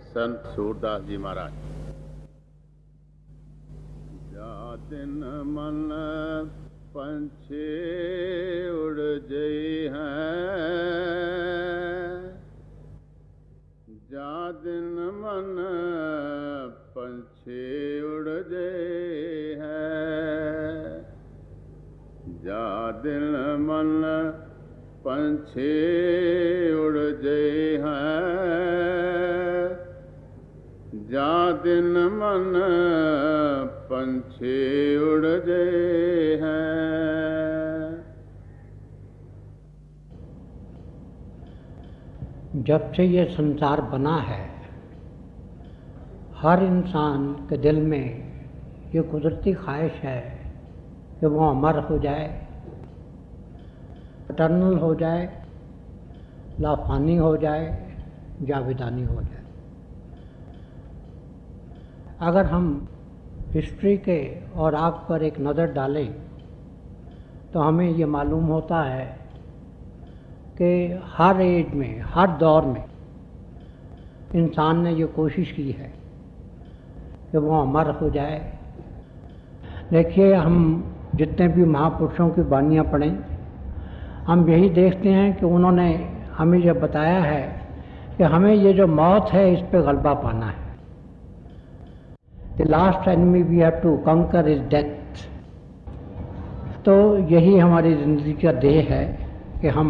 संत सूरदास जी महाराज। जा दिन मन पंछी उड़ जई हैं, जा दिन मन पंछी उड़ जई हैं, जा दिन मन पंछी उड़ जई हैं, जा दिन मन पंछी उड़ जई हैं। जब से ये संसार बना है, हर इंसान के दिल में ये कुदरती ख्वाहिश है कि वो अमर हो जाए, इटर्नल हो जाए, लाफानी हो जाए, जावेदानी हो जाए। अगर हम हिस्ट्री के और आग पर एक नज़र डालें तो हमें ये मालूम होता है कि हर एज में, हर दौर में इंसान ने ये कोशिश की है कि वो अमर हो जाए। देखिए, हम जितने भी महापुरुषों की वाणियाँ पढ़ें, हम यही देखते हैं कि उन्होंने हमें यह बताया है कि हमें ये जो मौत है इस पे गलबा पाना है। The last enemy we have to conquer is death. तो यही हमारी ज़िंदगी का ध्येय है कि हम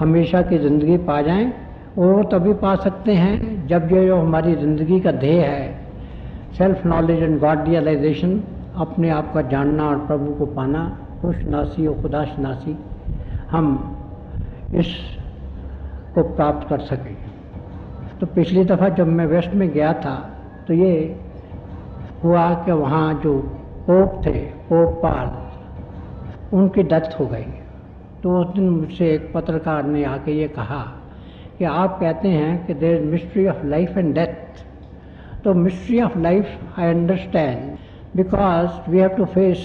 हमेशा की ज़िंदगी पा जाएं। वो तभी पा सकते हैं जब ये जो हमारी ज़िंदगी का ध्येय है, self knowledge and God realisation, अपने आप का जानना और प्रभु को पाना, खुशनासी और खुदाशनासी, हम इस को प्राप्त कर सकें। तो पिछली दफ़ा जब मैं वेस्ट में गया था तो ये हुआ कि वहाँ जो पोप थे, पोप पाल, उनकी डेथ हो गई। तो उस दिन मुझसे एक पत्रकार ने आके ये कहा कि आप कहते हैं कि there is mystery of life and death. तो mystery of life I understand because we have to face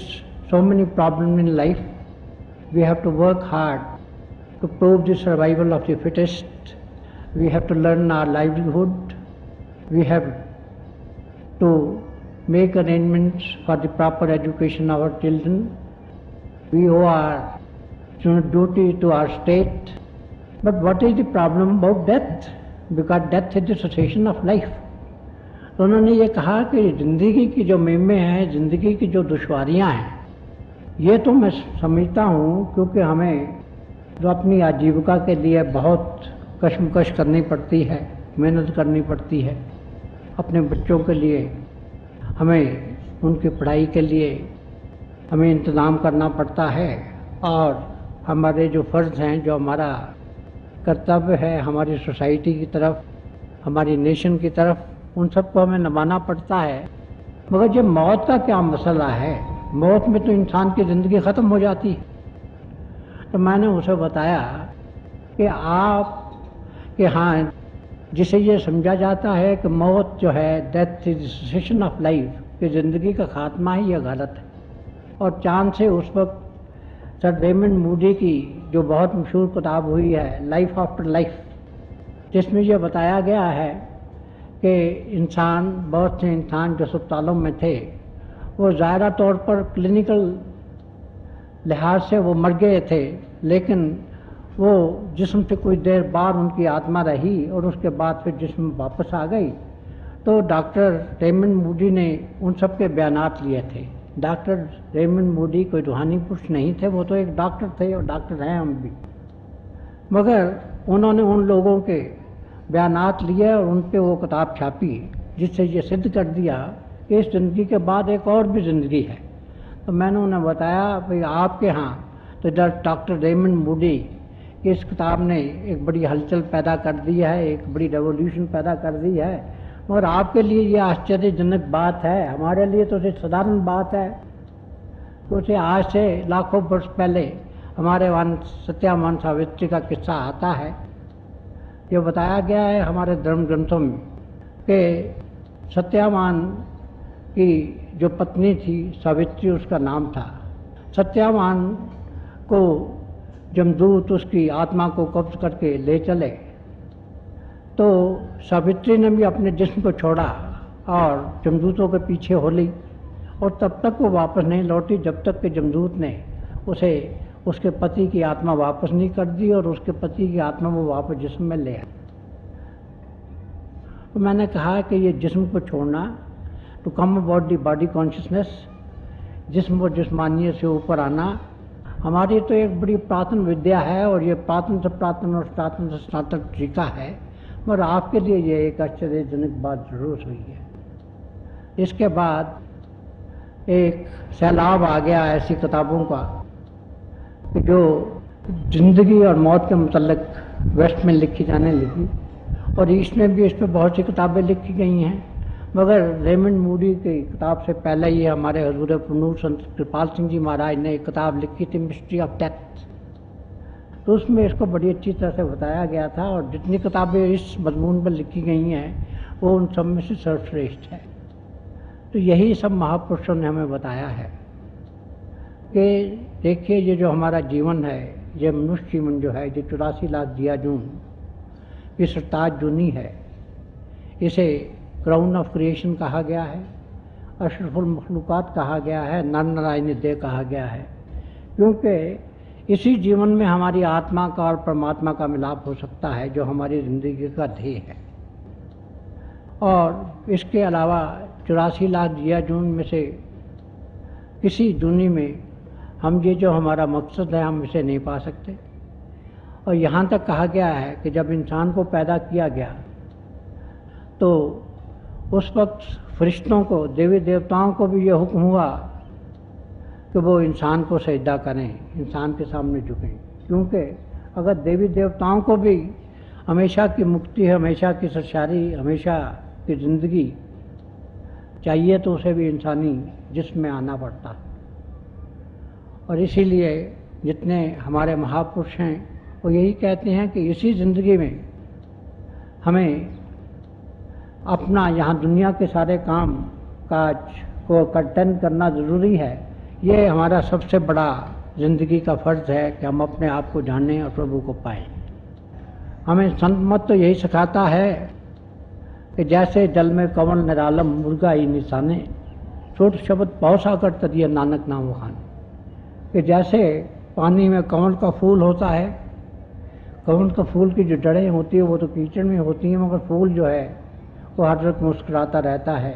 so many problem in life, we have to work hard to prove the survival of the fittest. We have to learn our livelihood. We have to make arrangements for the proper education of our children. We owe our duty to our state. But what is the problem about death? Because death is the cessation of life. तो उन्होंने ये कहा कि ज़िंदगी की जो मुहिमें हैं, ज़िंदगी की जो दुश्वारियाँ हैं, ये तो मैं समझता हूँ क्योंकि हमें जो अपनी आजीविका के लिए बहुत कशमकश करनी पड़ती है, मेहनत करनी पड़ती है, अपने बच्चों के लिए हमें उनकी पढ़ाई के लिए हमें इंतज़ाम करना पड़ता है, और हमारे जो फ़र्ज़ हैं, जो हमारा कर्तव्य है हमारी सोसाइटी की तरफ, हमारी नेशन की तरफ, उन सबको हमें निभाना पड़ता है। मगर ये मौत का क्या मसला है? मौत में तो इंसान की ज़िंदगी ख़त्म हो जाती है। तो मैंने उसे बताया कि हाँ, जिसे ये समझा जाता है कि मौत जो है, death is session of life, कि ज़िंदगी का खात्मा ही, यह गलत है। और चांद से उस वक्त सर रेमंड मूडी की जो बहुत मशहूर किताब हुई है, लाइफ आफ्टर लाइफ, जिसमें यह बताया गया है कि बहुत से इंसान जो अस्पतालों में थे, वो ज़ाहिरा तौर पर क्लिनिकल लिहाज से वो मर गए थे, लेकिन वो जिस्म से कुछ देर बाद उनकी आत्मा रही और उसके बाद फिर जिस्म वापस आ गई। तो डॉक्टर रेमंड मूडी ने उन सब के बयानात लिए थे। डॉक्टर रेमंड मूडी कोई रूहानी पुरुष नहीं थे, वो तो एक डॉक्टर थे और डॉक्टर हैं हम भी। मगर उन्होंने उन लोगों के बयानात लिए और उन पे वो किताब छापी, जिससे ये सिद्ध कर दिया कि इस ज़िंदगी के बाद एक और भी ज़िंदगी है। तो मैंने उन्हें बताया, भाई आपके यहाँ तो डॉक्टर रेमंड मूडी की इस किताब ने एक बड़ी हलचल पैदा कर दी है, एक बड़ी रेवोल्यूशन पैदा कर दी है, मगर आपके लिए ये आश्चर्यजनक बात है, हमारे लिए तो साधारण बात है। तो उसे आज से लाखों वर्ष पहले हमारे वहाँ सत्यावान सावित्री का किस्सा आता है। ये बताया गया है हमारे धर्म ग्रंथों में कि सत्यावान की जो पत्नी थी, सावित्री उसका नाम था, सत्यावान को जमदूत उसकी आत्मा को कब्ज करके ले चले तो सावित्री ने भी अपने जिस्म को छोड़ा और जमदूतों के पीछे हो ली, और तब तक वो वापस नहीं लौटी जब तक कि जमदूत ने उसे उसके पति की आत्मा वापस नहीं कर दी और उसके पति की आत्मा वो वापस जिस्म में ले आई। तो मैंने कहा कि ये जिस्म को छोड़ना, to come about the body consciousness, जिस्म और जिस्मानियत से ऊपर आना, हमारी तो एक बड़ी प्राचीन विद्या है और ये प्राचीन से प्राचीन और स्नातन से स्नातक तरीका है, मगर आपके लिए ये एक आश्चर्यजनक बात जरूर हुई है। इसके बाद एक सैलाब आ गया ऐसी किताबों का कि जो जिंदगी और मौत के मुतल्लिक वेस्ट में लिखी जाने लगी, और ईस्ट में भी इस पर बहुत सी किताबें लिखी गई हैं, मगर रेमंड मूडी की किताब से पहले ये हमारे हजूर पुनूर संत कृपाल सिंह जी महाराज ने एक किताब लिखी थी, मिस्ट्री ऑफ डेथ। तो उसमें इसको बड़ी अच्छी तरह से बताया गया था, और जितनी किताबें इस मजमून पर लिखी गई हैं वो उन सब में से सर्वश्रेष्ठ है। तो यही सब महापुरुषों ने हमें बताया है कि देखिए, ये जो हमारा जीवन है, ये मनुष्य जीवन जो है, ये 84 लाख दिया जून की सरताज जूनी है, इसे क्राउन ऑफ क्रिएशन कहा गया है, अशरफुल मखलूकात कहा गया है, नर नारायण देह कहा गया है, क्योंकि इसी जीवन में हमारी आत्मा का और परमात्मा का मिलाप हो सकता है, जो हमारी ज़िंदगी का ध्येय है। और इसके अलावा 84 लाख दिया जून में से किसी जूनी में हम ये जो हमारा मकसद है हम इसे नहीं पा सकते। और यहाँ तक कहा गया है कि जब इंसान को पैदा किया गया तो उस वक्त फरिश्तों को, देवी देवताओं को भी ये हुक्म हुआ कि वो इंसान को सजदा करें, इंसान के सामने झुकें, क्योंकि अगर देवी देवताओं को भी हमेशा की मुक्ति, हमेशा की सरशारी, हमेशा की ज़िंदगी चाहिए तो उसे भी इंसानी जिस्म में आना पड़ता है। और इसीलिए जितने हमारे महापुरुष हैं वो यही कहते हैं कि इसी ज़िंदगी में हमें अपना यहाँ दुनिया के सारे काम काज को अटेंड करना ज़रूरी है। ये हमारा सबसे बड़ा ज़िंदगी का फ़र्ज़ है कि हम अपने आप को जानें और प्रभु को पाएं। हमें संत मत तो यही सिखाता है कि जैसे जल में कंवल निरालम मुर्गा ही निशाने, छोट शब्द पौसा कर तरिए नानक नाम खाने, कि जैसे पानी में कंवल का फूल होता है, कंवल का फूल की जो जड़ें होती है वो तो कीचड़ में होती हैं, मगर फूल जो है वो हर वक्त मुस्कुराता रहता है,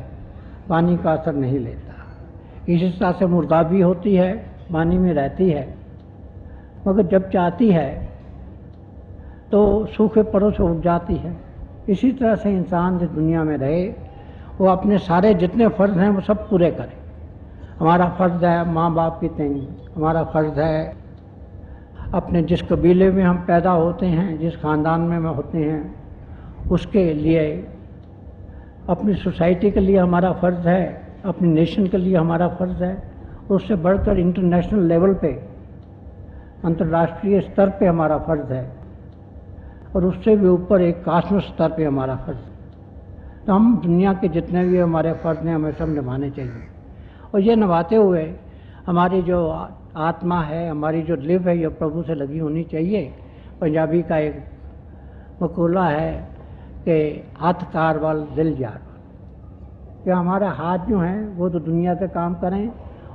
पानी का असर नहीं लेता। इसी तरह से मुर्गा भी होती है, पानी में रहती है, मगर जब चाहती है तो सूखे पड़ों से उठ जाती है। इसी तरह से इंसान जिस दुनिया में रहे वो अपने सारे जितने फ़र्ज़ हैं वो सब पूरे करे। हमारा फ़र्ज़ है माँ बाप की तंगी, हमारा फ़र्ज़ है अपने जिस कबीले में हम पैदा होते हैं, जिस ख़ानदान में हम होते हैं, उसके लिए, अपनी सोसाइटी के लिए हमारा फ़र्ज़ है, अपनी नेशन के लिए हमारा फ़र्ज़ है, उससे बढ़कर इंटरनेशनल लेवल पे, अंतर्राष्ट्रीय स्तर पे हमारा फ़र्ज़ है, और उससे भी ऊपर एक कॉस्मिक स्तर पे हमारा फ़र्ज़ है। तो हम दुनिया के जितने भी हमारे फ़र्ज़ हैं हमें सब निभाने चाहिए, और ये निभाते हुए हमारी जो आत्मा है, हमारी जो लिव है, ये प्रभु से लगी होनी चाहिए। पंजाबी का एक मकूला है कि हाथ कार वाल दिल जार, कि हमारे हाथ जो हैं वो तो दुनिया के काम करें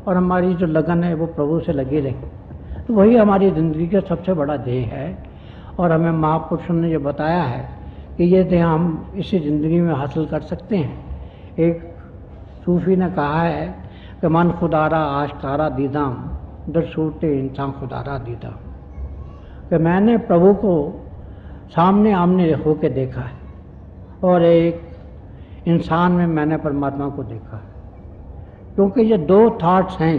और हमारी जो लगन है वो प्रभु से लगी रहे। तो वही हमारी ज़िंदगी का सबसे बड़ा ध्येय है, और हमें महापुरुषों ने जो बताया है कि ये ध्येय हम इसी ज़िंदगी में हासिल कर सकते हैं। एक सूफी ने कहा है कि मन खुदारा आश्कारा दीदाम, दर सूटे इंसान खुदारा दीदाम, कि मैंने प्रभु को सामने आमने होके देखा है और एक इंसान में मैंने परमात्मा को देखा है। क्योंकि ये दो थॉट्स हैं।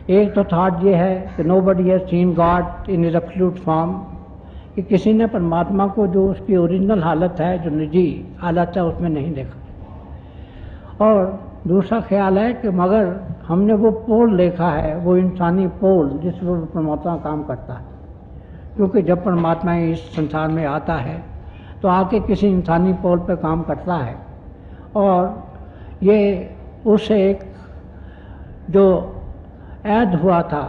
एक तो थॉट ये है कि nobody has seen God in his absolute form, कि किसी ने परमात्मा को जो उसकी ओरिजिनल हालत है, जो निजी हालत है, उसमें नहीं देखा। और दूसरा ख्याल है कि मगर हमने वो पोल देखा है, वो इंसानी पोल जिस पर परमात्मा काम करता है। क्योंकि जब परमात्मा इस संसार में आता है तो आके किसी इंसानी पोल पे काम करता है, और ये उस एक जो ऐद हुआ था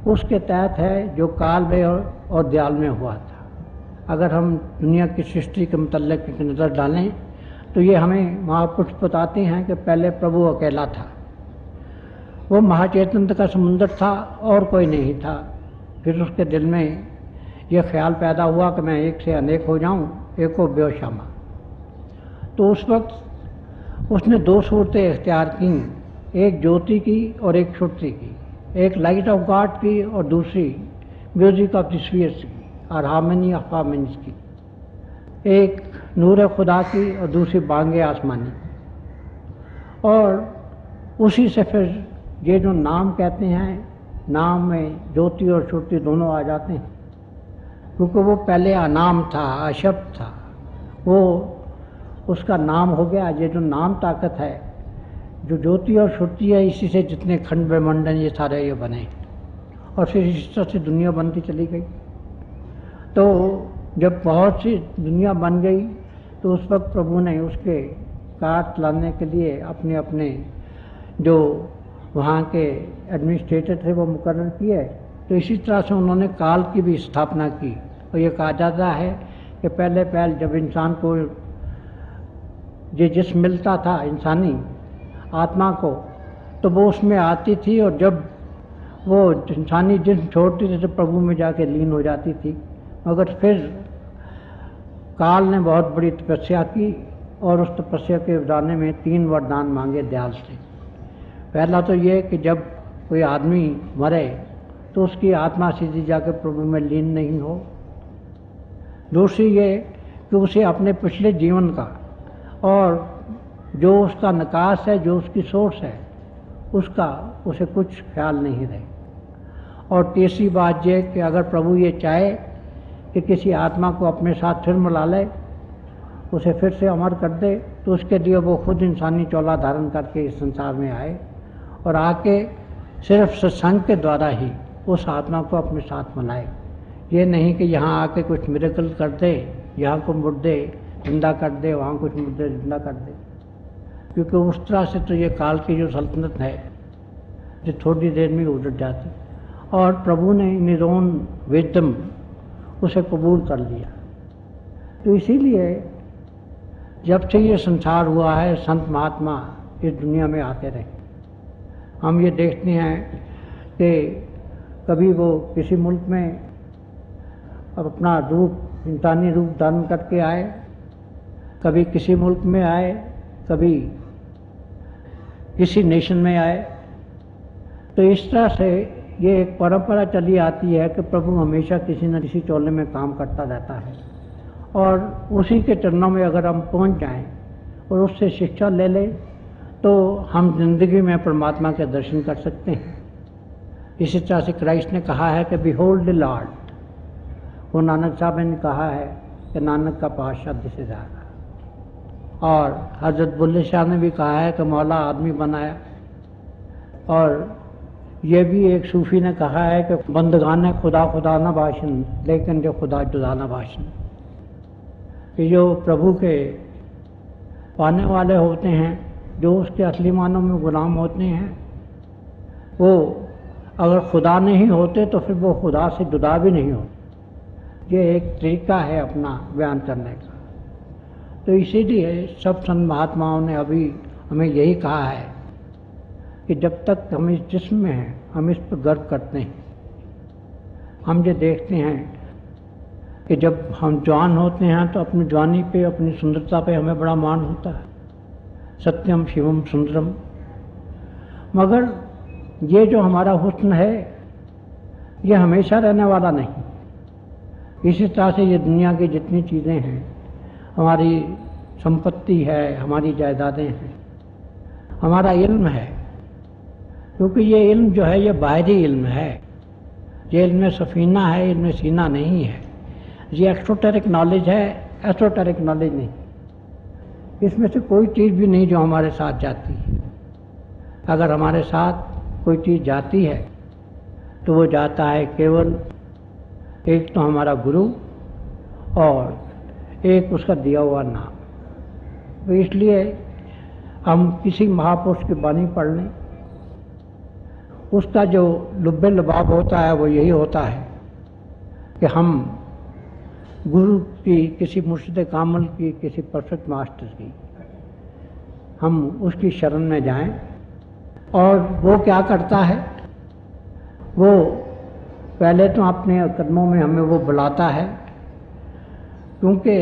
उसके तहत है जो काल में और दयाल में हुआ था। अगर हम दुनिया की सृष्टि के मुतल्लिक़ एक नज़र डालें तो ये हमें महापुरुष बताते हैं कि पहले प्रभु अकेला था, वो महाचैतन्य का समुंदर था और कोई नहीं था। फिर उसके दिल में यह ख्याल पैदा हुआ कि मैं एक से अनेक हो जाऊं, एको बेओशामा। तो उस वक्त उसने दो सूरतें इख्तियार की, एक ज्योति की और एक श्रुति की, एक लाइट ऑफ गॉड की और दूसरी म्यूजिक ऑफ द स्फीयर्स की और हार्मनी ऑफ हार्मनीज की, एक नूर खुदा की और दूसरी बांगे आसमानी। और उसी से फिर ये जो नाम कहते हैं, नाम में ज्योति और श्रुति दोनों आ जाते हैं, क्योंकि वो पहले अनाम था, अशब्द था, वो उसका नाम हो गया। ये जो नाम ताकत है, जो ज्योति और श्रुति है, इसी से जितने खंड ब्रह्मांड ये सारे ये बने और फिर इस तरह से दुनिया बनती चली गई। तो जब बहुत सी दुनिया बन गई तो उस वक्त प्रभु ने उसके कार चलाने के लिए अपने अपने जो वहाँ के एडमिनिस्ट्रेटर थे वो मुकर्रर किए। तो इसी तरह से उन्होंने काल की भी स्थापना की। और ये कहा जाता है कि पहले जब इंसान को ये जिस्म मिलता था इंसानी आत्मा को, तो वो उसमें आती थी और जब वो इंसानी जिस्म छोड़ती थी तो प्रभु में जाके लीन हो जाती थी। मगर फिर काल ने बहुत बड़ी तपस्या की और उस तपस्या के वरदाने में 3 वरदान मांगे दयाल से। पहला तो ये कि जब कोई आदमी मरे तो उसकी आत्मा सीधी जाकर प्रभु में लीन नहीं हो। दूसरी ये कि उसे अपने पिछले जीवन का और जो उसका निकास है, जो उसकी सोर्स है, उसका उसे कुछ ख्याल नहीं रहे। और तीसरी बात ये कि अगर प्रभु ये चाहे कि किसी आत्मा को अपने साथ फिर मिला ले, उसे फिर से अमर कर दे, तो उसके लिए वो खुद इंसानी चोला धारण करके इस संसार में आए और आके सिर्फ सत्संग के द्वारा ही उस आत्मा को अपने साथ मिलाए। ये नहीं कि यहाँ आके कुछ मिरेकल कर दे, यहाँ को मुर्दे जिंदा कर दे, वहाँ कुछ मुर्दे जिंदा कर दे, क्योंकि उस तरह से तो ये काल की जो सल्तनत है जो थोड़ी देर में उलट जाती। और प्रभु ने इन ओन विजडम उसे कबूल कर लिया। तो इसीलिए जब से ये संसार हुआ है, संत महात्मा इस दुनिया में आते रहे। हम ये देखते हैं कि कभी वो किसी मुल्क में अपना रूप, इंसानी रूप धारण करके आए, कभी किसी मुल्क में आए, कभी किसी नेशन में आए। तो इस तरह से ये एक परंपरा चली आती है कि प्रभु हमेशा किसी न किसी चोले में काम करता रहता है और उसी के चरणों में अगर हम पहुंच जाएं और उससे शिक्षा ले लें तो हम जिंदगी में परमात्मा के दर्शन कर सकते हैं। इसी तरह से क्राइस्ट ने कहा है कि बिहोल्ड द लॉर्ड। वो नानक साहब ने कहा है कि नानक का पातशाह दिसे जा रहा। और हज़रत बुल्ले शाह ने भी कहा है कि मौला आदमी बनाया। और ये भी एक सूफी ने कहा है कि बंदगान खुदा खुदा न भाषण, लेकिन जो खुदा जुदा न भाषण। कि जो प्रभु के पाने वाले होते हैं, जो उसके असली मानों में गुलाम होते हैं, वो अगर खुदा नहीं होते तो फिर वो खुदा से जुदा भी नहीं होते। ये एक तरीका है अपना बयान करने का। तो इसीलिए सब संत महात्माओं ने अभी हमें यही कहा है कि जब तक हम इस जिस्म में हैं, हम इस पर गर्व करते हैं। हम ये देखते हैं कि जब हम जवान होते हैं तो अपनी जवानी पे, अपनी सुंदरता पे हमें बड़ा मान होता है, सत्यम शिवम सुंदरम। मगर ये जो हमारा हुस्न है ये हमेशा रहने वाला नहीं। इसी तरह से ये दुनिया की जितनी चीज़ें हैं, हमारी संपत्ति है, हमारी जायदादें हैं, हमारा इल्म है, क्योंकि ये इल्म जो है ये बाहरी इल्म है। ये इल्म सफ़ीना है, इल्म सीना नहीं है। ये एक्सोटेरिक नॉलेज है, एसोटेरिक नॉलेज नहीं। इसमें से कोई चीज़ भी नहीं जो हमारे साथ जाती है। अगर हमारे साथ कोई चीज़ जाती है तो वो जाता है केवल एक तो हमारा गुरु और एक उसका दिया हुआ नाम। तो इसलिए हम किसी महापुरुष की वाणी पढ़ लें, उसका जो लुब्बे लुबाब होता है वो यही होता है कि हम गुरु की, किसी मुर्शिद कामिल की, किसी परफेक्ट मास्टर की, हम उसकी शरण में जाएं। और वो क्या करता है, वो पहले तो अपने कदमों में हमें वो बुलाता है, क्योंकि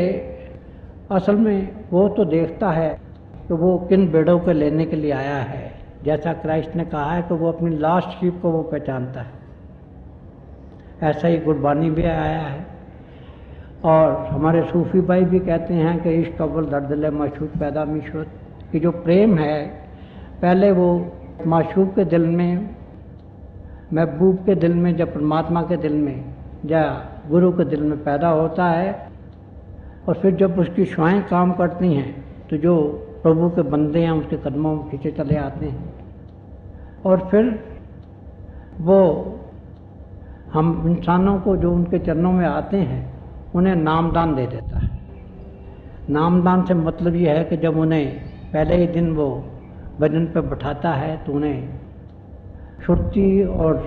असल में वो तो देखता है कि वो किन भेड़ों को लेने के लिए आया है। जैसा क्राइस्ट ने कहा है कि वो अपनी लास्ट शीप को वो पहचानता है, ऐसा ही गुरबानी भी आया है। और हमारे सूफी भाई भी कहते हैं कि इश्क अव्वल दर्द माशूक पैदा मिशुत, कि जो प्रेम है पहले वो माशूक के दिल में, महबूब के दिल में, जब परमात्मा के दिल में या गुरु के दिल में पैदा होता है, और फिर जब उसकी शुआएं काम करती हैं तो जो प्रभु के बंदे हैं उसके कदमों में खींचे चले आते हैं, और फिर वो हम इंसानों को जो उनके चरणों में आते हैं उन्हें नामदान दे देता है। नामदान से मतलब ये है कि जब उन्हें पहले ही दिन वो भजन पर बैठाता है तो उन्हें श्रुति और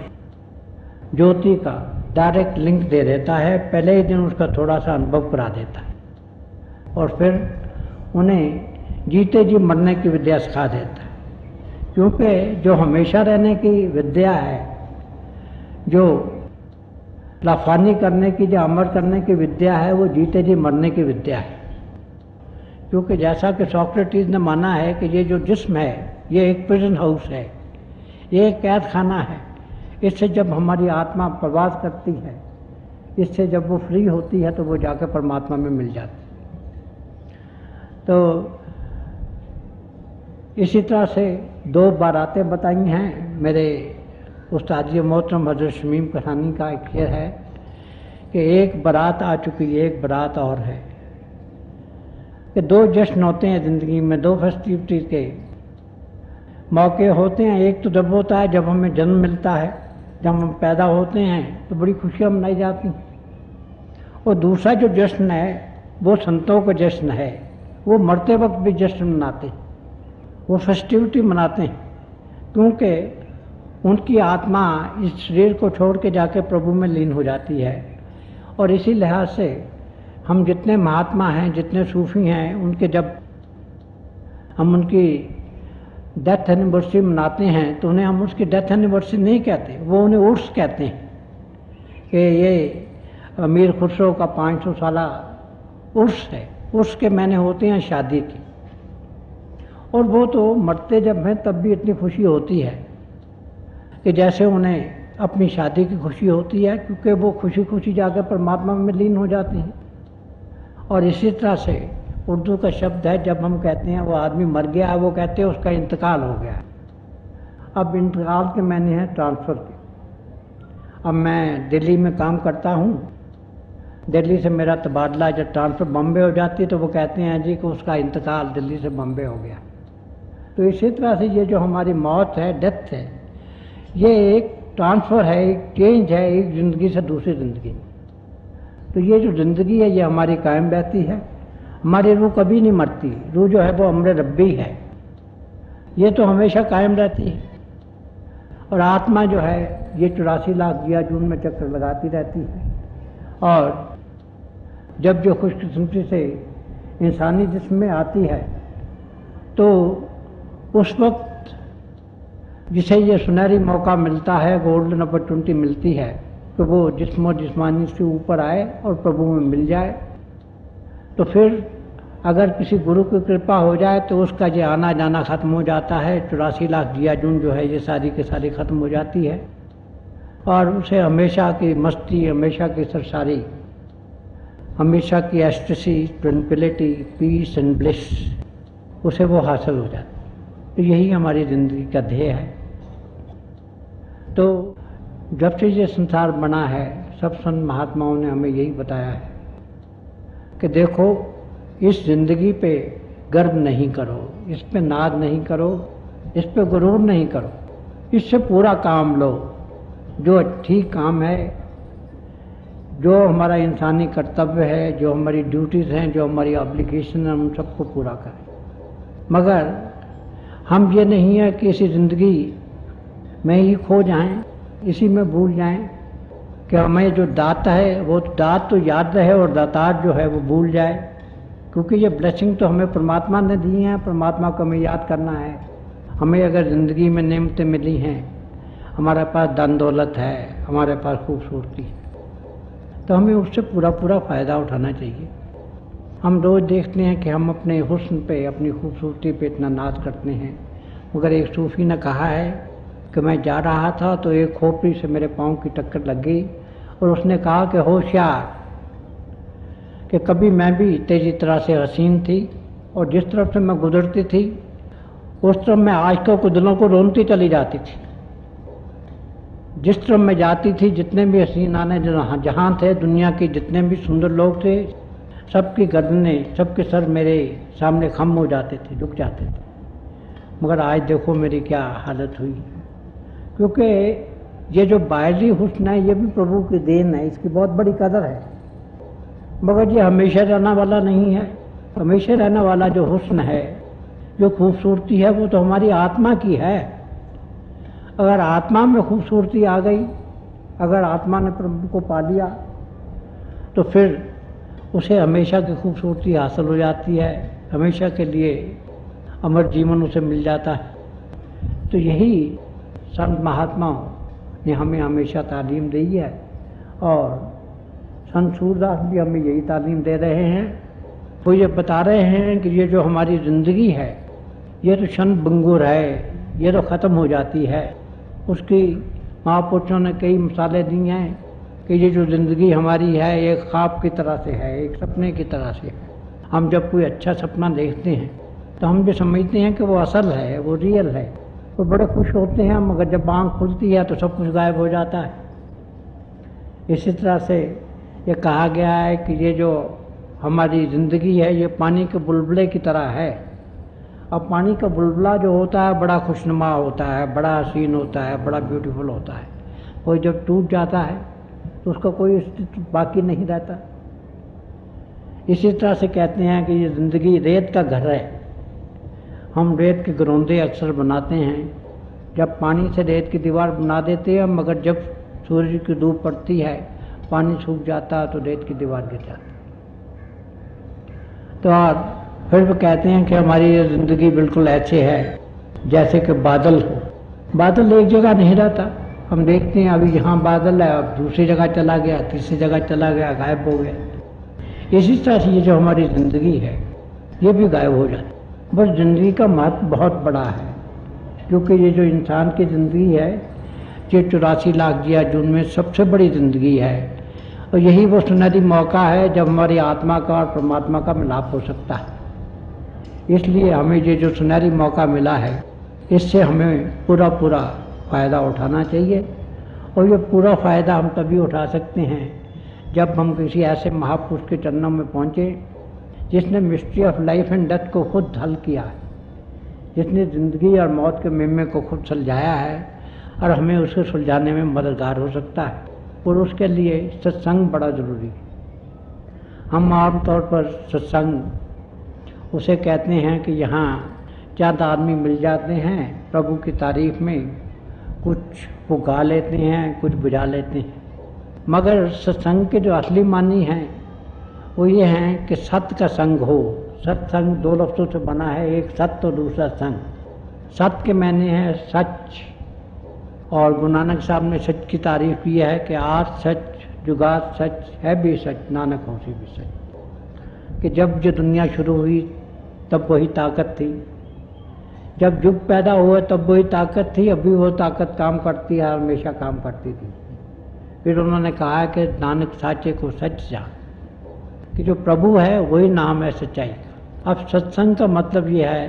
ज्योति का डायरेक्ट लिंक दे देता है, पहले ही दिन उसका थोड़ा सा अनुभव करा देता है, और फिर उन्हें जीते जी मरने की विद्या सिखा देता है। क्योंकि जो हमेशा रहने की विद्या है, जो लाफानी करने की, जो अमर करने की विद्या है, वो जीते जी मरने की विद्या है। क्योंकि जैसा कि सोक्रेटिस ने माना है कि ये जो जिस्म है ये एक प्रिजन हाउस है, ये एक कैद खाना है। इससे जब हमारी आत्मा प्रवास करती है, इससे जब वो फ्री होती है तो वो जाकर परमात्मा में मिल जाती है। तो इसी तरह से 2 बारातें बताई हैं। मेरे उस्ताद मोहतरम हज़रत शमीम कसानी का एक शेर है कि एक बारात आ चुकी, एक बारात और है। कि 2 जश्न होते हैं ज़िंदगी में, 2 फेस्टिविटीज़ के मौके होते हैं। एक तो जब होता है जब हमें जन्म मिलता है, जब हम पैदा होते हैं तो बड़ी खुशियाँ मनाई जाती हैं। और दूसरा जो जश्न है वो संतों का जश्न है, वो मरते वक्त भी जश्न मनाते हैं, वो फेस्टिविटी मनाते हैं, क्योंकि उनकी आत्मा इस शरीर को छोड़ के जाके प्रभु में लीन हो जाती है। और इसी लिहाज से हम जितने महात्मा हैं, जितने सूफी हैं, उनके जब हम उनकी डेथ एनिवर्सरी मनाते हैं तो उन्हें हम उसकी डेथ एनिवर्सरी नहीं कहते, वो उन्हें उर्स कहते हैं कि ये अमीर खुसरो का 500 साला उर्स है। उर्स के मैंने होते हैं शादी की, और वो तो मरते जब हैं तब भी इतनी खुशी होती है कि जैसे उन्हें अपनी शादी की खुशी होती है, क्योंकि वो खुशी खुशी जाकर परमात्मा में लीन हो जाते हैं। और इसी तरह से उर्दू का शब्द है, जब हम कहते हैं वो आदमी मर गया है, वो कहते हैं उसका इंतकाल हो गया है। अब इंतकाल के मैंने हैं ट्रांसफ़र के। अब मैं दिल्ली में काम करता हूँ, दिल्ली से मेरा तबादला, जब ट्रांसफ़र बम्बे हो जाती है तो वो कहते हैं जी कि उसका इंतकाल दिल्ली से बम्बे हो गया। तो इसी तरह से ये जो हमारी मौत है, डेथ है, ये एक ट्रांसफ़र है, एक चेंज है, एक ज़िंदगी से दूसरी ज़िंदगी। तो ये जो ज़िंदगी है ये हमारी कायम रहती है, हमारी रूह कभी नहीं मरती। रूह जो है वो अमर रब्बी है, ये तो हमेशा कायम रहती है। और आत्मा जो है ये 84 लाख जिया जून में चक्कर लगाती रहती है। और जब जो खुशकिस्मती से इंसानी जिस्म में आती है तो उस वक्त जिसे ये सुनहरी मौका मिलता है, गोल्डन अपॉर्चुनिटी मिलती है कि वो जिस्म और जिस्मानी से ऊपर आए और प्रभु में मिल जाए। तो फिर अगर किसी गुरु की कृपा हो जाए तो उसका ये आना जाना ख़त्म हो जाता है। 84 लाख जिया जून जो है ये सारी की सारी ख़त्म हो जाती है, और उसे हमेशा की मस्ती, हमेशा की सरसारी, हमेशा की ecstasy, tranquillity, peace and bliss उसे वो हासिल हो जाती है। तो यही हमारी ज़िंदगी का ध्येय है। तो जब से ये संसार बना है, सब संत महात्माओं ने हमें यही बताया है कि देखो, इस ज़िंदगी पे गर्व नहीं करो, इस पे नाज नहीं करो, इस पे गुरूर नहीं करो, इससे पूरा काम लो। जो ठीक काम है, जो हमारा इंसानी कर्तव्य है, जो हमारी ड्यूटीज़ हैं, जो हमारी ऑब्लिगेशन है, उन सबको पूरा करें। मगर हम ये नहीं है कि इसी ज़िंदगी में ही खो जाएं, इसी में भूल जाएं कि हमें जो दाता है वो दात तो याद रहे और दातार जो है वो भूल जाए, क्योंकि ये ब्लेसिंग तो हमें परमात्मा ने दी हैं, परमात्मा को हमें याद करना है। हमें अगर ज़िंदगी में नेमतें मिली हैं, हमारे पास धन दौलत है, हमारे पास खूबसूरती है, तो हमें उससे पूरा पूरा फ़ायदा उठाना चाहिए। हम रोज़ देखते हैं कि हम अपने हुस्न पे, अपनी खूबसूरती पे इतना नाज करते हैं, मगर एक सूफ़ी ने कहा है कि मैं जा रहा था तो एक खोपड़ी से मेरे पाँव की टक्कर लग गई और उसने कहा कि होशियार, कि कभी मैं भी तेरी तरह से हसीन थी और जिस तरफ से मैं गुजरती थी उस तरफ मैं आशिकों को, दिलों को रोनती चली जाती थी। जिस तरफ मैं जाती थी, जितने भी हसीन आने जहाँ थे, दुनिया के जितने भी सुंदर लोग थे, सबकी गर्दनें, सबके सर मेरे सामने खम हो जाते थे, झुक जाते थे। मगर आज देखो मेरी क्या हालत हुई, क्योंकि ये जो बाहरी हुस्न है ये भी प्रभु की देन है, इसकी बहुत बड़ी कदर है, मगर ये हमेशा रहने वाला नहीं है। हमेशा रहने वाला जो हुस्न है, जो खूबसूरती है, वो तो हमारी आत्मा की है। अगर आत्मा में खूबसूरती आ गई, अगर आत्मा ने प्रभु को पा लिया, तो फिर उसे हमेशा की खूबसूरती हासिल हो जाती है, हमेशा के लिए अमर जीवन उसे मिल जाता है। तो यही संत महात्माओं ने हमें हमेशा तालीम दी है और संत सूरदास भी हमें यही तालीम दे रहे हैं। वो ये बता रहे हैं कि ये जो हमारी ज़िंदगी है ये तो क्षण भंगुर है, ये तो ख़त्म हो जाती है। उसकी महापुरुषों ने कई मिसालें दी हैं कि ये जो ज़िंदगी हमारी है एक ख्वाब की तरह से है, एक सपने की तरह से है। हम जब कोई अच्छा सपना देखते हैं तो हम जो समझते हैं कि वो असल है, वो रियल है, तो बड़े खुश होते हैं, मगर जब आँख खुलती है तो सब कुछ गायब हो जाता है। इसी तरह से ये कहा गया है कि ये जो हमारी ज़िंदगी है ये पानी के बुलबुले की तरह है। अब पानी का बुलबुला जो होता है बड़ा खुशनुमा होता है, बड़ा हसीन होता है, बड़ा ब्यूटीफुल होता है, वो जब टूट जाता है तो उसका कोई अस्तित्व बाकी नहीं रहता। इसी तरह से कहते हैं कि ये ज़िंदगी रेत का घर है। हम रेत के घरौंदे अक्सर बनाते हैं, जब पानी से रेत की दीवार बना देते हैं, मगर जब सूरज की धूप पड़ती है, पानी सूख जाता है तो रेत की दीवार गिर जाती है। तो और फिर वो कहते हैं कि हमारी ये ज़िंदगी बिल्कुल ऐसे है जैसे कि बादल हो। बादल एक जगह नहीं रहता। हम देखते हैं अभी यहाँ बादल है, अब दूसरी जगह चला गया, तीसरी जगह चला गया, गायब हो गया। इसी तरह से ये जो हमारी ज़िंदगी है ये भी गायब हो जाती है। बस ज़िंदगी का महत्व बहुत बड़ा है, क्योंकि ये जो इंसान की ज़िंदगी है ये 84 लाख जिया जून में सबसे बड़ी ज़िंदगी है, और यही वो सुनहरी मौका है जब हमारी आत्मा का और परमात्मा का मिलाप हो सकता है। इसलिए हमें ये जो सुनहरी मौका मिला है इससे हमें पूरा पूरा फ़ायदा उठाना चाहिए, और ये पूरा फ़ायदा हम तभी उठा सकते हैं जब हम किसी ऐसे महापुरुष के चरणों में पहुँचे जिसने mystery of life and death को खुद हल किया है, जिसने ज़िंदगी और मौत के मेमे को खुद सुलझाया है और हमें उसे सुलझाने में मददगार हो सकता है। और उसके लिए सत्संग बड़ा ज़रूरी है। हम आमतौर पर सत्संग उसे कहते हैं कि यहाँ चंद आदमी मिल जाते हैं प्रभु की तारीफ़ में, कुछ वो गा लेते हैं, कुछ बुझा लेते हैं, मगर सत्संग के जो असली मानी हैं वो ये हैं कि सत्य का संग हो। सत्संग दो लफ्ज़ों से बना है, एक सत्य और दूसरा संग। सत्य के मायने हैं सच, और गुरु नानक साहब ने सच की तारीफ की है कि आज सच जुगात सच है भी सच, नानक होसी भी सच। कि जब जो दुनिया शुरू हुई तब वही ताकत थी, जब युग पैदा हुआ तब वही ताकत थी, अभी वो ताकत काम करती है, हमेशा काम करती थी। फिर उन्होंने कहा कि नानक साचे को सच जान, कि जो प्रभु है वही नाम है सच्चाई का। अब सत्संग का मतलब ये है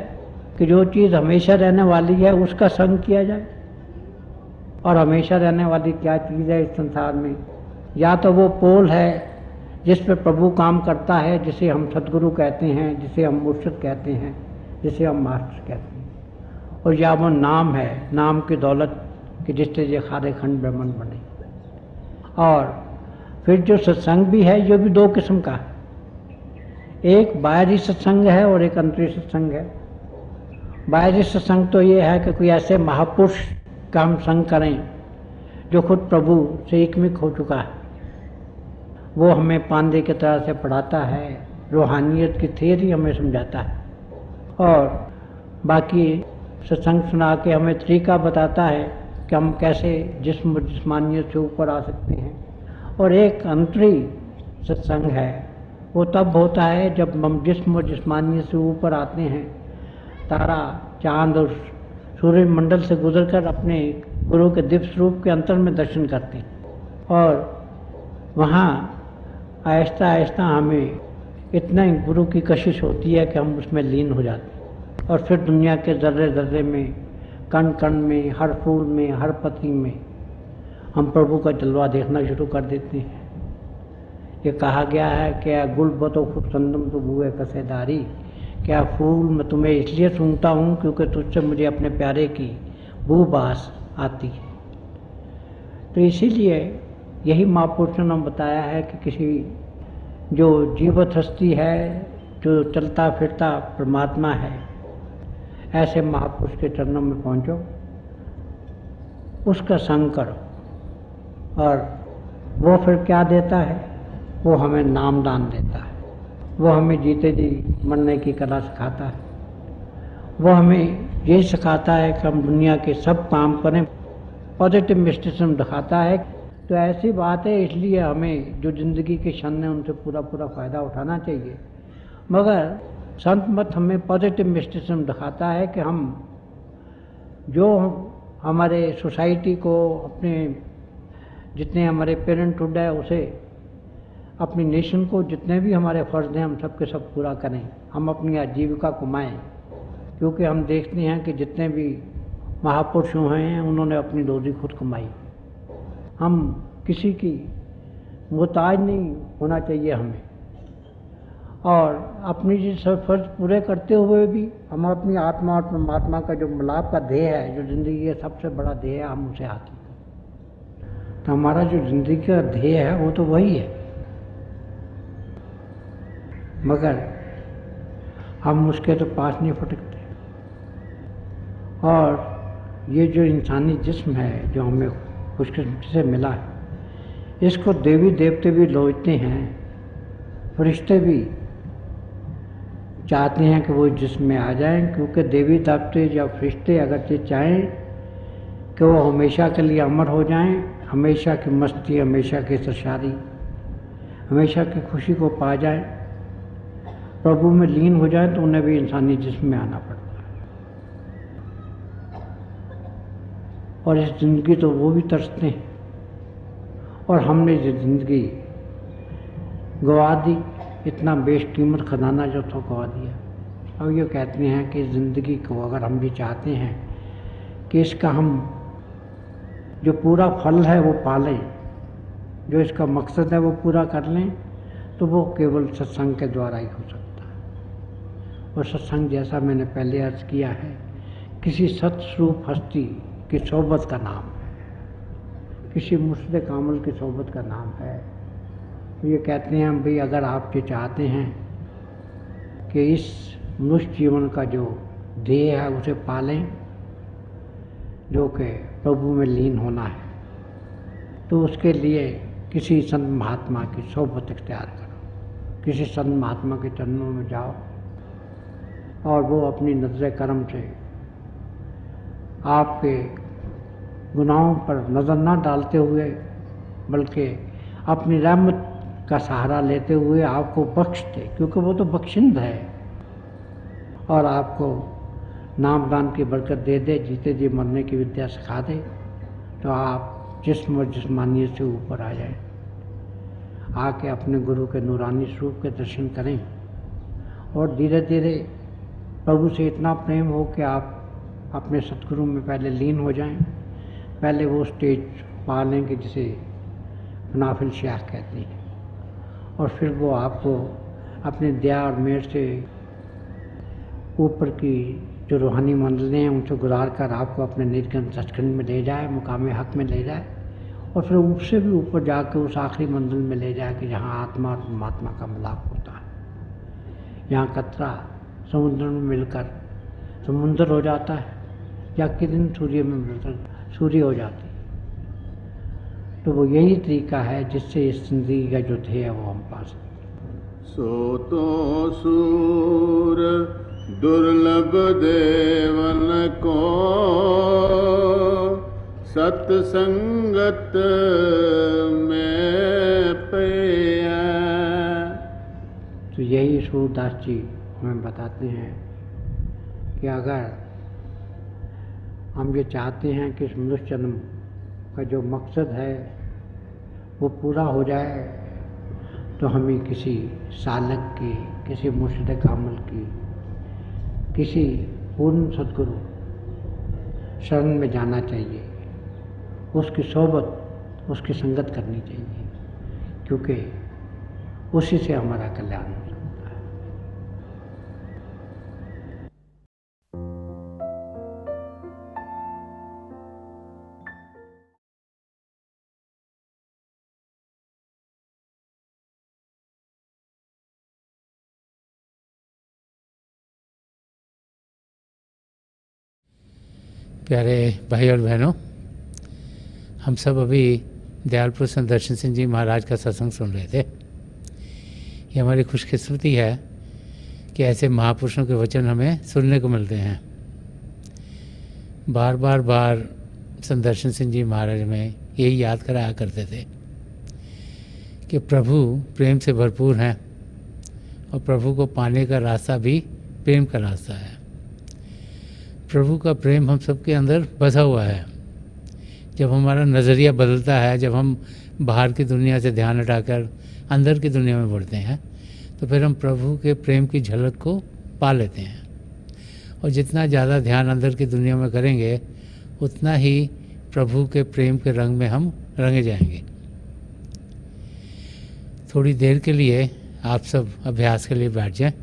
कि जो चीज़ हमेशा रहने वाली है उसका संग किया जाए। और हमेशा रहने वाली क्या चीज़ है इस संसार में? या तो वो पोल है जिस पर प्रभु काम करता है, जिसे हम सदगुरु कहते हैं, जिसे हम मुर्शिद कहते हैं, जिसे हम मास्टर कहते हैं, और या वो नाम है, नाम की दौलत कि जिससे ये खारे खंड ब्रह्मांड बने। और फिर जो सत्संग भी है ये भी दो किस्म का है, एक बाहरी सत्संग है और एक अंतरी सत्संग है। बाहरी सत्संग तो ये है कि कोई ऐसे महापुरुष का हम संग करें जो खुद प्रभु से एकमिक हो चुका है, वो हमें पांडे की तरह से पढ़ाता है, रूहानियत की थियरी हमें समझाता है और बाकी सत्संग सुना के हमें तरीका बताता है कि हम कैसे जिस्म जिस्मानियत से ऊपर आ सकते हैं। और एक अंतरी सत्संग है, वो तब होता है जब हम जिस्म और जिस्मानियत से ऊपर आते हैं, तारा चांद और सूर्य मंडल से गुजरकर अपने गुरु के दिव्य स्वरूप के अंतर में दर्शन करते हैं और वहाँ आहिस्ता आहिस्ता हमें इतना ही गुरु की कशिश होती है कि हम उसमें लीन हो जाते हैं और फिर दुनिया के जर्रे जर्रे में, कण कण में, हर फूल में, हर पत्ती में हम प्रभु का जलवा देखना शुरू कर देते हैं। ये कहा गया है कि गुल बतो खुद संदम तो बुए कसेदारी, क्या फूल मैं तुम्हें इसलिए सूंघता हूँ क्योंकि तुझसे मुझे अपने प्यारे की बू बास आती है। तो इसीलिए यही महापुरुष ने बताया है कि किसी जो जीवित हस्ती है, जो चलता फिरता परमात्मा है, ऐसे महापुरुष के चरणों में पहुँचो, उसका संग करो और वो फिर क्या देता है, वो हमें नामदान देता है, वो हमें जीते जी मरने की कला सिखाता है, वो हमें ये सिखाता है कि हम दुनिया के सब काम करें, पॉजिटिव मिस्टिसिज्म दिखाता है। तो ऐसी बात है, इसलिए हमें जो ज़िंदगी के क्षण हैं उनसे पूरा पूरा फ़ायदा उठाना चाहिए। मगर संत मत हमें पॉजिटिव मिस्टिसिज्म दिखाता है कि हम जो हमारे सोसाइटी को, अपने जितने हमारे पेरेंटहुड है उसे, अपनी नेशन को जितने भी हमारे फ़र्ज़ हैं हम सब के सब पूरा करें, हम अपनी आजीविका कमाएं। क्योंकि हम देखते हैं कि जितने भी महापुरुष हुए हैं उन्होंने अपनी रोज़ी खुद कमाई। हम किसी की मुहताज नहीं होना चाहिए हमें, और अपनी जो सब फर्ज पूरे करते हुए भी हम अपनी आत्मा और परमात्मा का जो मिलाप का ध्येय है, जो ज़िंदगी का सबसे बड़ा ध्येय है, हम उसे हासिल करें। तो हमारा जो ज़िंदगी का ध्येय है वो तो वही है, मगर हम उसके तो पास नहीं फटकते। और ये जो इंसानी जिस्म है जो हमें खुशकिस्मती से मिला है, इसको देवी देवते भी लोचते हैं, फरिश्ते भी चाहते हैं कि वो जिस्म में आ जाएं, क्योंकि देवी देवते या फरिश्ते अगर ये चाहें कि वो हमेशा के लिए अमर हो जाएं, हमेशा की मस्ती, हमेशा की सरशारी, हमेशा की खुशी को पा जाएं, प्रभु में लीन हो जाएं, तो उन्हें भी इंसानी जिस्म में आना पड़ता है। और इस ज़िंदगी तो वो भी तरसते हैं, और हमने ये ज़िंदगी गवा दी, इतना बेशकीमत खजाना जो था गवा दिया। अब ये कहते हैं कि ज़िंदगी को अगर हम भी चाहते हैं कि इसका हम जो पूरा फल है वो पालें, जो इसका मकसद है वो पूरा कर लें, तो वो केवल सत्संग के द्वारा ही हो सकता है। और सत्संग, जैसा मैंने पहले अर्ज़ किया है, किसी सत्स्वरूप हस्ती की सोबत का नाम है, किसी मुर्शिद कामिल की सोबत का नाम है। तो ये कहते हैं भाई, अगर आप ये चाहते हैं कि इस मनुष्य जीवन का जो ध्येय है उसे पालें, जो कि प्रभु में लीन होना है, तो उसके लिए किसी संत महात्मा की सोबत इख्तियार करो, किसी संत महात्मा के चरणों में जाओ, और वो अपनी नज़र करम से आपके गुनाहों पर नज़र ना डालते हुए, बल्कि अपनी रहमत का सहारा लेते हुए आपको बख्श दे, क्योंकि वो तो बख्शिंद है, और आपको नामदान की बरकत दे दे, जीते जी मरने की विद्या सिखा दे, तो आप जिस्म और जिस्मानियत से ऊपर आ जाएं, आके अपने गुरु के नूरानी स्वरूप के दर्शन करें, और धीरे धीरे प्रभु से इतना प्रेम हो कि आप अपने सतगुरु में पहले लीन हो जाएं, पहले वो स्टेज पा लें कि जिसे मुनाफिल शाह कहते हैं, और फिर वो आपको अपने दया और मेहर से ऊपर की जो रूहानी मंजिलें हैं उनसे गुजार कर आपको अपने निर्गन सचखंड में ले जाए, मुकाम हक में ले जाए, और फिर उससे भी ऊपर जाकर उस आखिरी मंजिल में ले जाए कि जहाँ आत्मा और परमात्मा का मिलाप होता है। यहाँ कतरा समुद्र में मिलकर समुद्र हो जाता है, या किरण सूर्य में मिलकर सूर्य हो जाती है। तो वो यही तरीका है जिससे इस जिंदगी का जो ध्येय है वो हम पा सकते हैं। सो तो सूर दुर्लभ देवन को सत्संगत में पेया। तो यही सूरदास जी हमें बताते हैं कि अगर हम ये चाहते हैं कि इस मनुष्य जन्म का जो मकसद है वो पूरा हो जाए, तो हमें किसी सालक की, किसी मुर्शिद कामिल की, किसी पूर्ण सद्गुरु शरण में जाना चाहिए, उसकी सोबत, उसकी संगत करनी चाहिए, क्योंकि उसी से हमारा कल्याण हो सकता है। प्यारे भाई और बहनों, हम सब अभी दयालपुर संत दर्शन सिंह जी महाराज का सत्संग सुन रहे थे। ये हमारी खुशकिस्मती है कि ऐसे महापुरुषों के वचन हमें सुनने को मिलते हैं। बार संत दर्शन सिंह जी महाराज में यही याद कराया करते थे कि प्रभु प्रेम से भरपूर हैं और प्रभु को पाने का रास्ता भी प्रेम का रास्ता है। प्रभु का प्रेम हम सबके अंदर बसा हुआ है। जब हमारा नज़रिया बदलता है, जब हम बाहर की दुनिया से ध्यान हटाकर अंदर की दुनिया में बढ़ते हैं, तो फिर हम प्रभु के प्रेम की झलक को पा लेते हैं। और जितना ज़्यादा ध्यान अंदर की दुनिया में करेंगे, उतना ही प्रभु के प्रेम के रंग में हम रंगे जाएंगे। थोड़ी देर के लिए आप सब अभ्यास के लिए बैठ जाएं।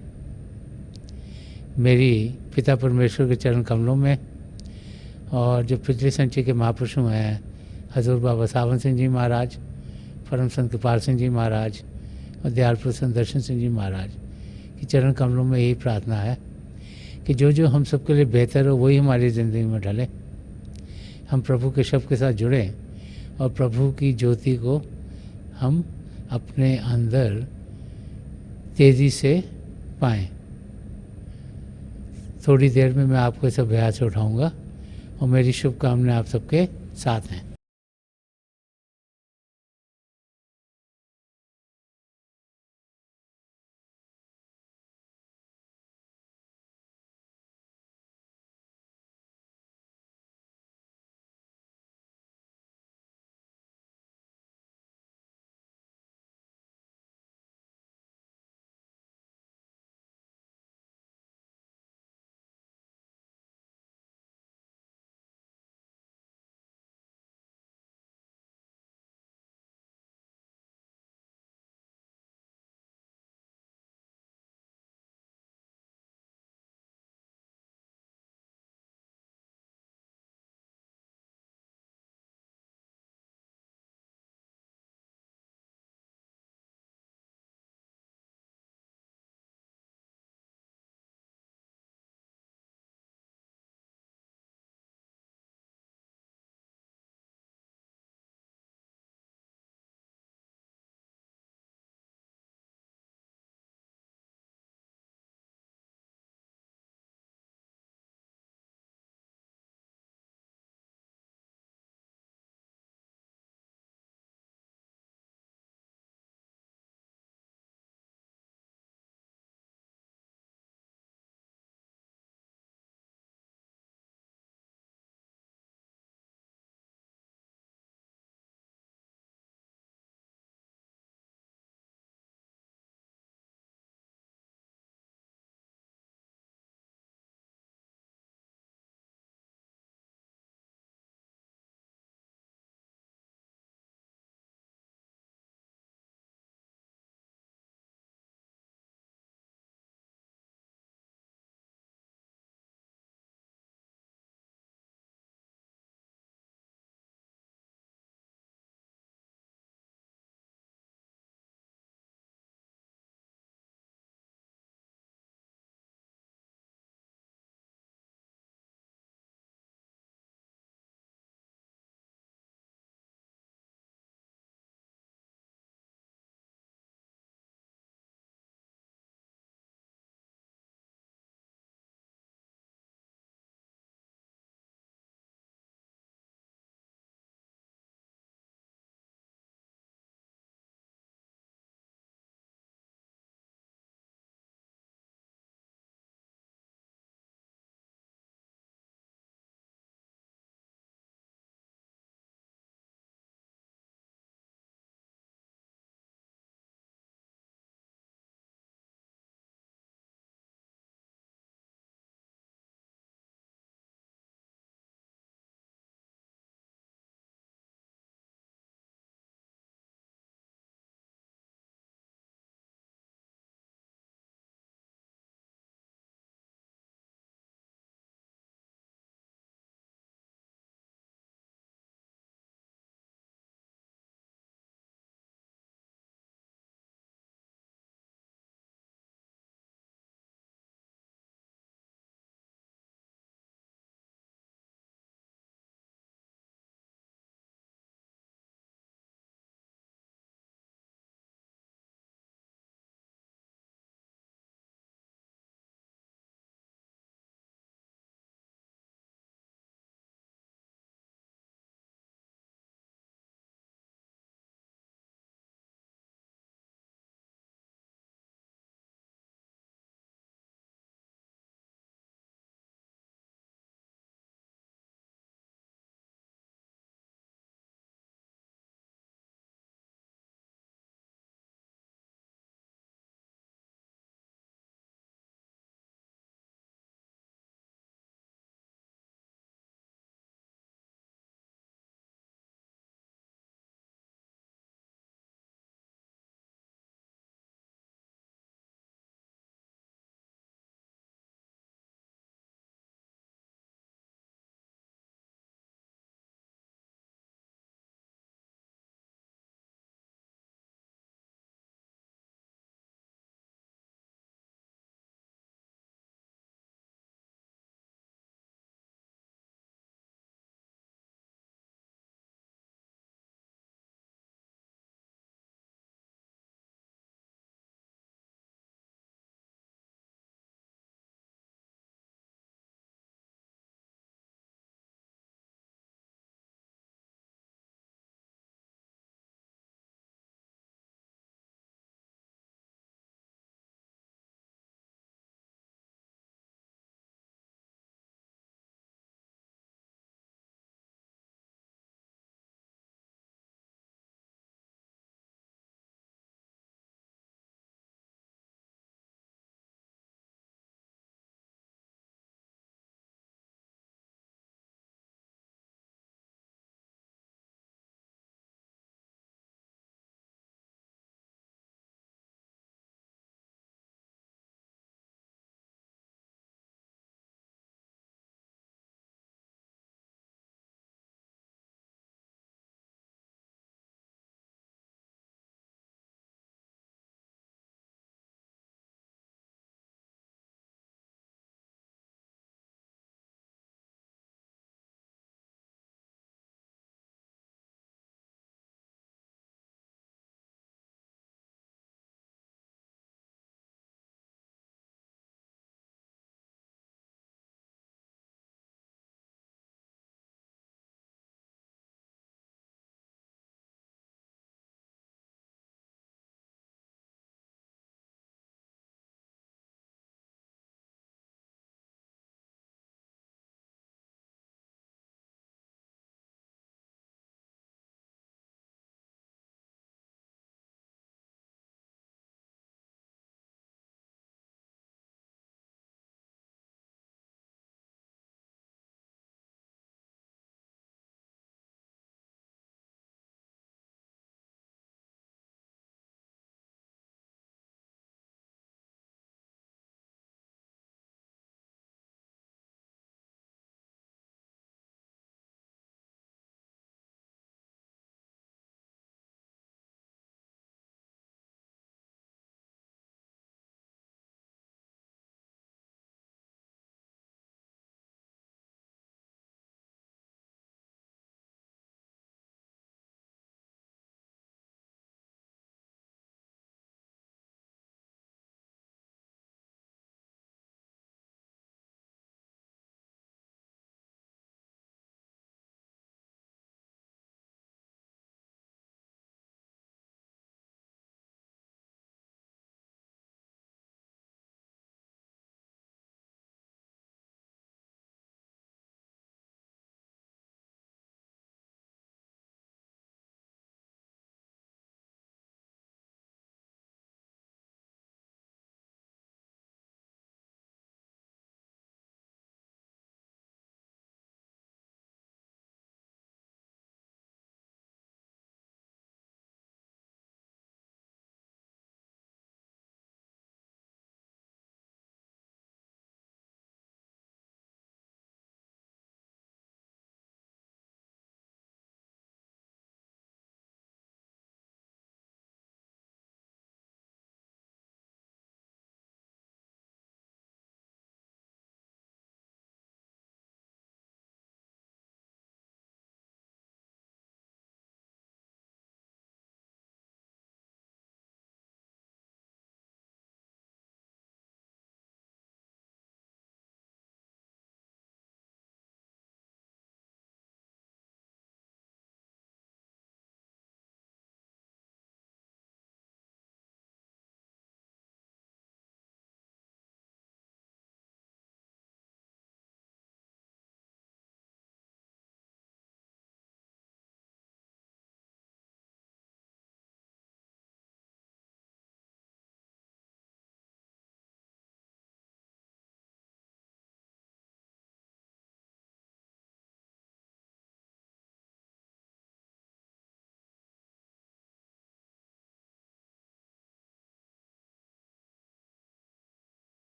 मेरी पिता परमेश्वर के चरण कमलों में और जो पिछले संचय के महापुरुषों हैं, हजूर बाबा सावन सिंह जी महाराज, परम संत कृपाल सिंह जी महाराज और दयालपुर संत दर्शन सिंह जी महाराज के चरण कमलों में यही प्रार्थना है कि जो जो हम सबके लिए बेहतर हो वही हमारी ज़िंदगी में ढले। हम प्रभु के शब्द के साथ जुड़ें और प्रभु की ज्योति को हम अपने अंदर तेज़ी से पाएँ। थोड़ी देर में मैं आपको इस अभ्यास से उठाऊँगा और मेरी शुभकामनाएं आप सबके साथ हैं।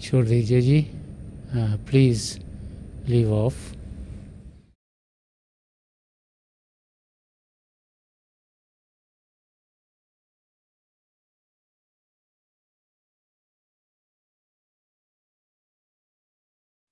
छोड़ दीजिए जी, प्लीज़ लीव ऑफ।